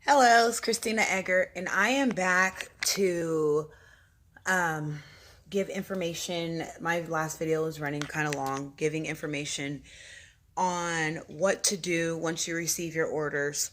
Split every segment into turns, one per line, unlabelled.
Hello, it's Christina Egger, and I am back to um, give information. My last video was running kind of long, giving information on what to do once you receive your orders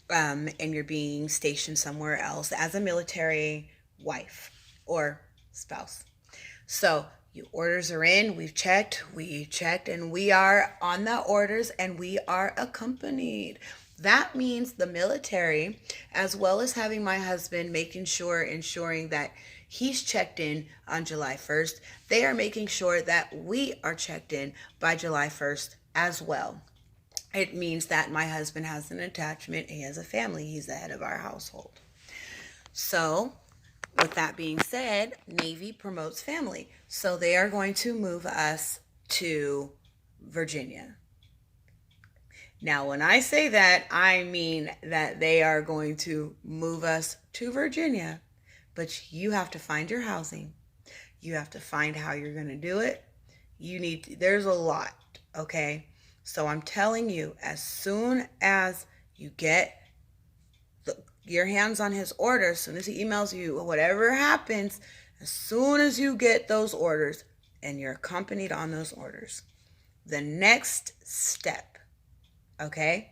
and you're being stationed somewhere else as a military wife or spouse. So, your orders are in, we checked, and we are on the orders and we are accompanied. That means the military, as well as having my husband ensuring that he's checked in on July 1st, they are making sure that we are checked in by July 1st as well. It means that my husband has an attachment, he has a family, he's the head of our household. So, with that being said, Navy promotes family. So they are going to move us to Virginia. Now, when I say that, I mean that they are going to move us to Virginia. But you have to find your housing. You have to find how you're going to do it. There's a lot, okay? So I'm telling you, as soon as you get your hands on his orders, as soon as he emails you, whatever happens, as soon as you get those orders and you're accompanied on those orders, the next step, okay?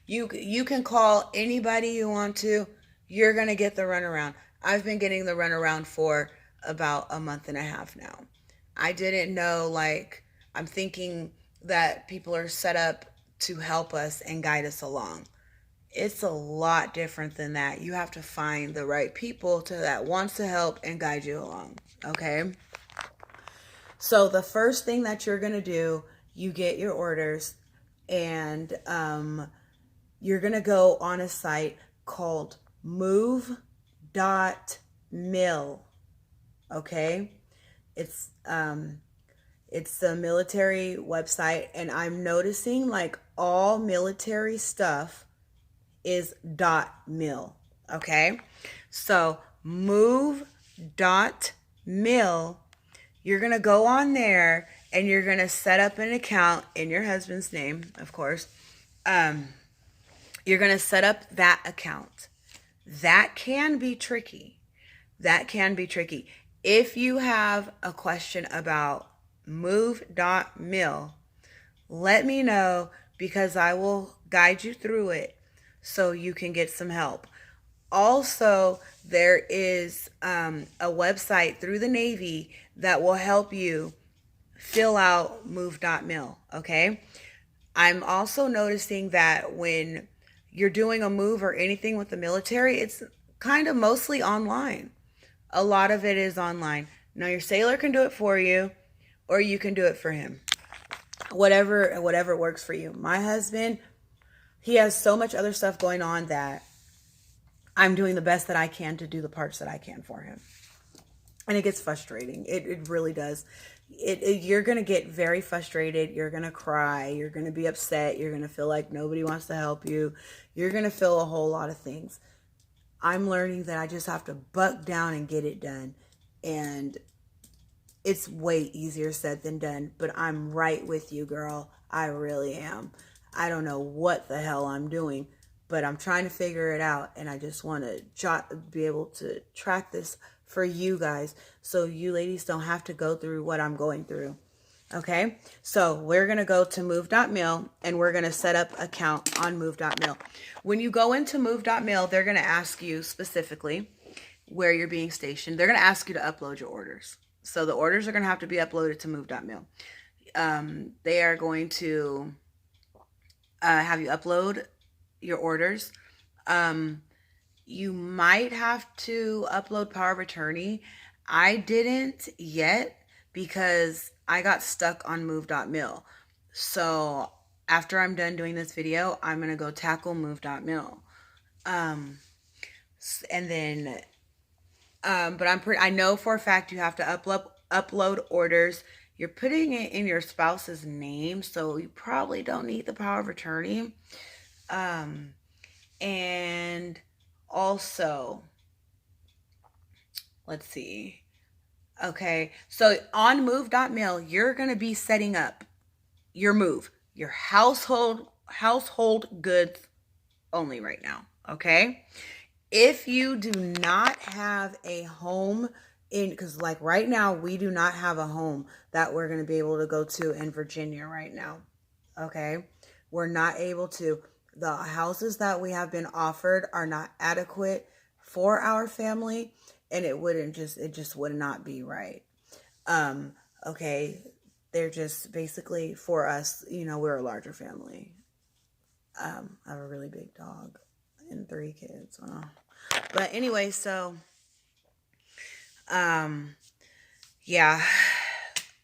You can call anybody you want to. You're going to get the runaround. I've been getting the runaround for about a month and a half now. I didn't know, I'm thinking that people are set up to help us and guide us along. It's a lot different than that. You have to find the right people that wants to help and guide you along, okay? So the first thing that you're going to do, you get your orders, and you're going to go on a site called MoveMil, okay? It's a military website, and I'm noticing all military stuff is .mil, okay? So move.mil, you're going to go on there and you're going to set up an account in your husband's name, of course. You're going to set up that account. That can be tricky. If you have a question about move.mil, let me know, because I will guide you through it so you can get some help. Also, there is a website through the Navy that will help you fill out move.mil, okay? I'm also noticing that when you're doing a move or anything with the military, it's kind of mostly online. A lot of it is online. Now, your sailor can do it for you, or you can do it for him. Whatever works for you. My husband, he has so much other stuff going on that I'm doing the best that I can to do the parts that I can for him. And it gets frustrating. It really does. You're going to get very frustrated. You're going to cry. You're going to be upset. You're going to feel like nobody wants to help you. You're going to feel a whole lot of things. I'm learning that I just have to buck down and get it done. And it's way easier said than done. But I'm right with you, girl. I really am. I don't know what the hell I'm doing, but I'm trying to figure it out. And I just want to be able to track this for you guys, so you ladies don't have to go through what I'm going through. Okay, so we're going to go to move.mil and we're going to set up an account on move.mil. When you go into move.mil, they're going to ask you specifically where you're being stationed. They're going to ask you to upload your orders. So the orders are going to have to be uploaded to move.mil. They are going to have you upload your orders. You might have to upload power of attorney. I didn't yet because I got stuck on move.mil. So after I'm done doing this video, I'm going to go tackle move.mil. And then, but I know for a fact you have to upload orders. You're putting it in your spouse's name, so you probably don't need the power of attorney. And also, let's see. Okay, so on move.mil, you're going to be setting up your move, your household goods only right now. Okay. If you do not have a home because like right now, we do not have a home that we're going to be able to go to in Virginia right now. Okay. We're not able to. The houses that we have been offered are not adequate for our family, and it just would not be right. Um, okay. They're just basically for us, we're a larger family. I have a really big dog and 3 kids. But anyway, so um, yeah.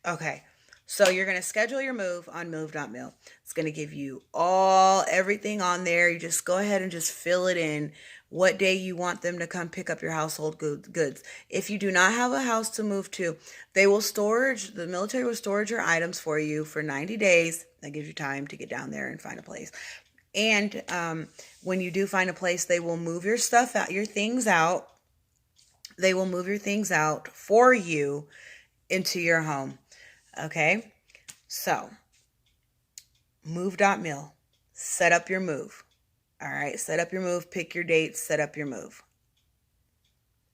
Okay. So you're going to schedule your move on Move.mil. It's going to give you everything on there. You just go ahead and just fill it in what day you want them to come pick up your household goods. If you do not have a house to move to, the military will storage your items for you for 90 days. That gives you time to get down there and find a place. And when you do find a place, they will move your stuff out, your things out. They will move your things out for you into your home. Okay? So, move.mil. Set up your move. All right? Set up your move, pick your dates, set up your move.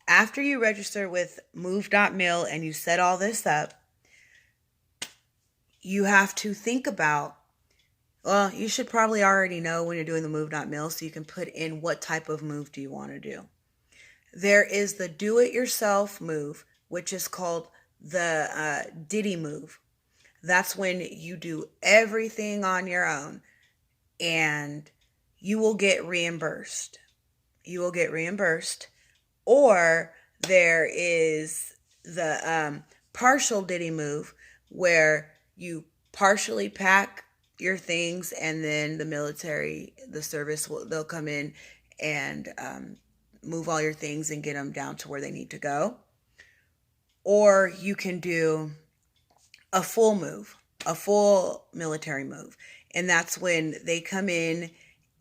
After you register with move.mil and you set all this up, you have to think about, well, you should probably already know when you're doing the move.mil so you can put in what type of move do you want to do. There is the do-it-yourself move, which is called the Didy Move. That's when you do everything on your own and you will get reimbursed. You will get reimbursed. Or there is the partial Didy Move where you partially pack your things and then the service, they'll come in and move all your things and get them down to where they need to go. Or you can do a full move, a full military move. And that's when they come in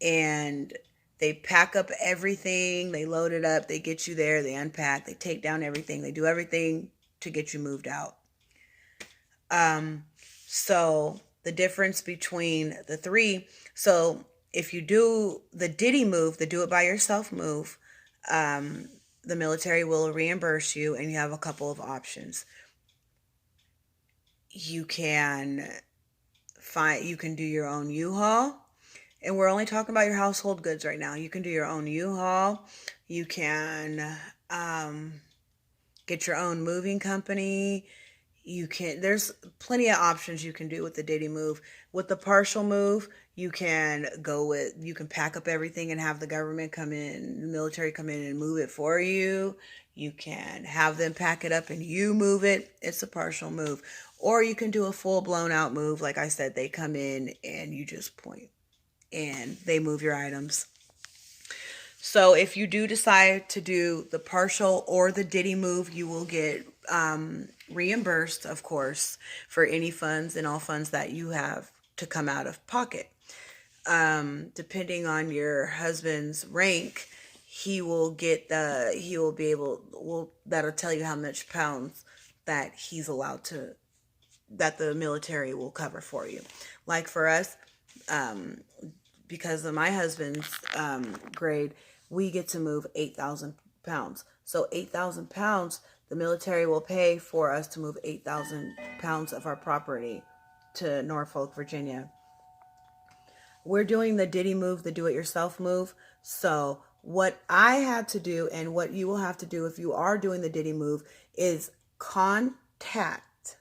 and they pack up everything, they load it up, they get you there, they unpack, they take down everything, they do everything to get you moved out. So the difference between the three, so if you do the Didy Move, the do it by yourself move, the military will reimburse you and you have a couple of options. You can do your own U-Haul, and we're only talking about your household goods right now. You can do your own U-Haul. You can get your own moving company. There's plenty of options you can do with the Didy Move. With the partial move, you can pack up everything and have the government come in, the military come in and move it for you. You can have them pack it up and you move it. It's a partial move. Or you can do a full blown out move. Like I said, they come in and you just point and they move your items. So if you do decide to do the partial or the Didy Move, you will get reimbursed, of course, for any funds and all funds that you have to come out of pocket. Depending on your husband's rank, that'll tell you how much pounds that he's allowed to, that the military will cover for you. Like for us, because of my husband's grade, we get to move 8,000 pounds. So 8,000 pounds, the military will pay for us to move 8,000 pounds of our property to Norfolk, Virginia. We're doing the Didy Move, the do-it-yourself move. So what I had to do and what you will have to do if you are doing the Didy Move is contact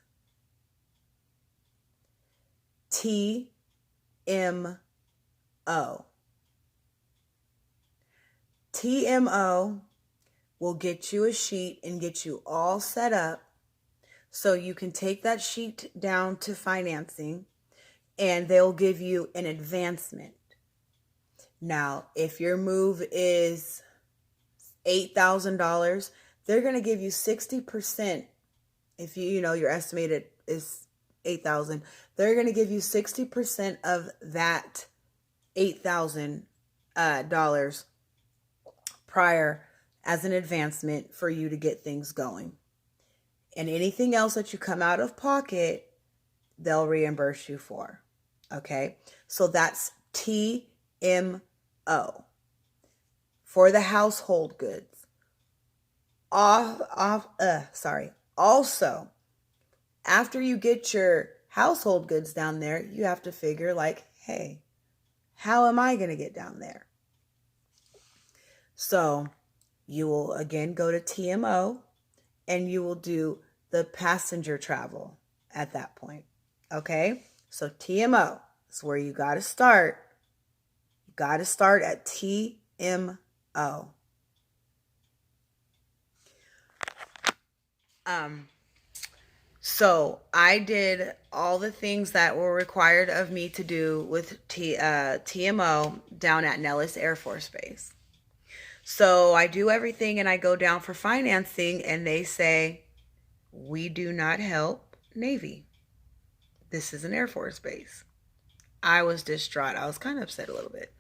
TMO. TMO will get you a sheet and get you all set up so you can take that sheet down to financing and they'll give you an advancement. Now, if your move is $8,000, they're going to give you 60%. If your estimated is 8,000, they're going to give you 60% of that $8,000 prior as an advancement for you to get things going. And anything else that you come out of pocket, they'll reimburse you for. Okay? So that's TMO. for the household goods. Also, after you get your household goods down there, you have to figure like, hey, how am I going to get down there? So you will again go to TMO and you will do the passenger travel at that point. Okay? So TMO is where you got to start. You got to start at TMO. So I did all the things that were required of me to do with TMO down at Nellis Air Force Base. So I do everything and I go down for financing and they say, we do not help Navy. This is an Air Force base. I was distraught. I was kind of upset a little bit.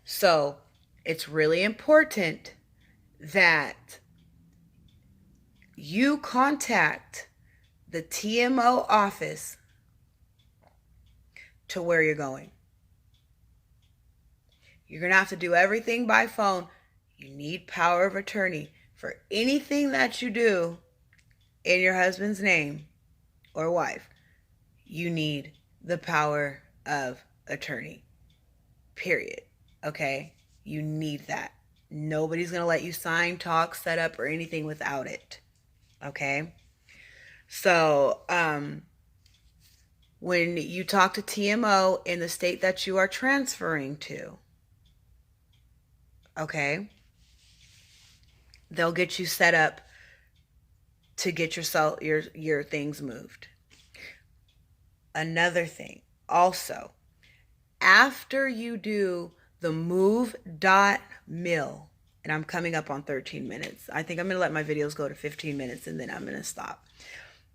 So it's really important that you contact the TMO office to where you're going. You're going to have to do everything by phone. You need power of attorney for anything that you do in your husband's name or wife. You need the power of attorney. Period. Okay? You need that. Nobody's going to let you sign, talk, set up, or anything without it. Okay? So, when you talk to TMO in the state that you are transferring to, okay, they'll get you set up to get your things moved. Another thing, also, after you do the MoveMil, and I'm coming up on 13 minutes. I think I'm going to let my videos go to 15 minutes and then I'm going to stop.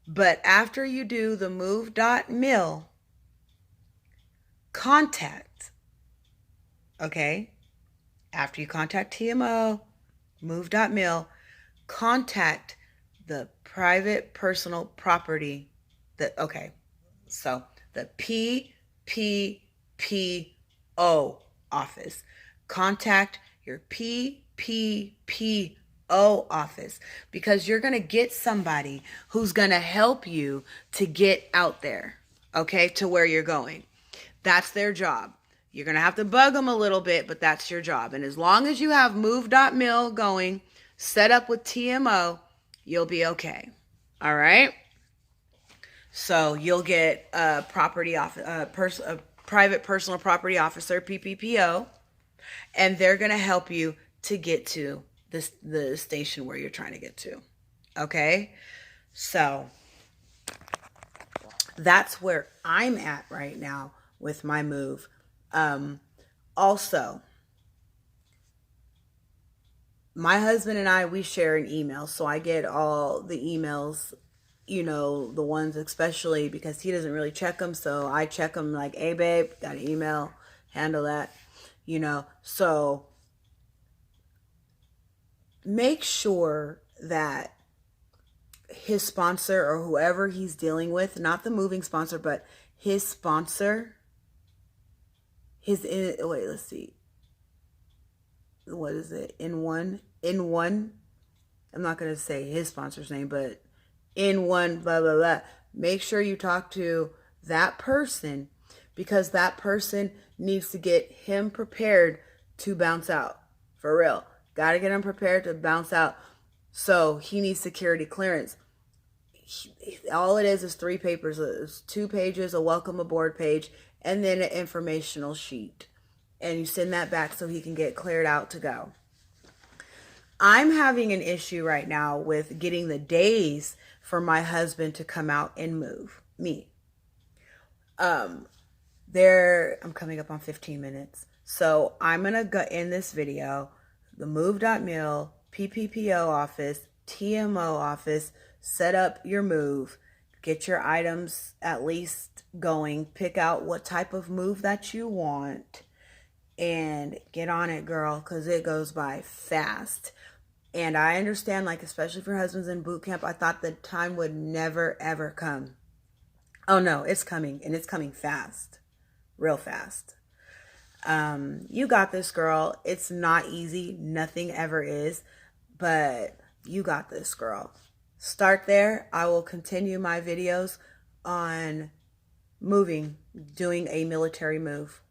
But after you do the MoveMil, contact, okay? After you contact TMO, MoveMil, contact the private personal property, so the PPPO office. Contact your PPPO office because you're going to get somebody who's going to help you to get out there, okay, to where you're going. That's their job. You're going to have to bug them a little bit, but that's your job. And as long as you have MoveMil going, set up with TMO, you'll be okay. All right? So you'll get a private personal property officer, PPPO, and they're going to help you to get to the station where you're trying to get to. Okay? So that's where I'm at right now with my move. Also, my husband and I, we share an email. So I get all the emails, the ones especially because he doesn't really check them. So I check them like, hey, babe, got an email, handle that, So make sure that his sponsor or whoever he's dealing with, not the moving sponsor, but his sponsor, let's see. What is it? In one, I'm not going to say his sponsor's name, but in one, blah, blah, blah. Make sure you talk to that person because that person needs to get him prepared to bounce out. For real. Got to get him prepared to bounce out. So he needs security clearance. All it is 3 papers. It's 2 pages, a welcome aboard page, and then an informational sheet. And you send that back so he can get cleared out to go. I'm having an issue right now with getting the days for my husband to come out and move me. I'm coming up on 15 minutes. So I'm going to go in this video, the MoveMil, PPPO office, TMO office, set up your move, get your items at least going, pick out what type of move that you want, and get on it, girl, because it goes by fast. And I understand, like, especially if your husband's in boot camp, I thought the time would never, ever come. Oh, no, it's coming, and it's coming fast. Real fast. You got this, girl. It's not easy. Nothing ever is, but you got this, girl. Start there. I will continue my videos on moving, doing a military move.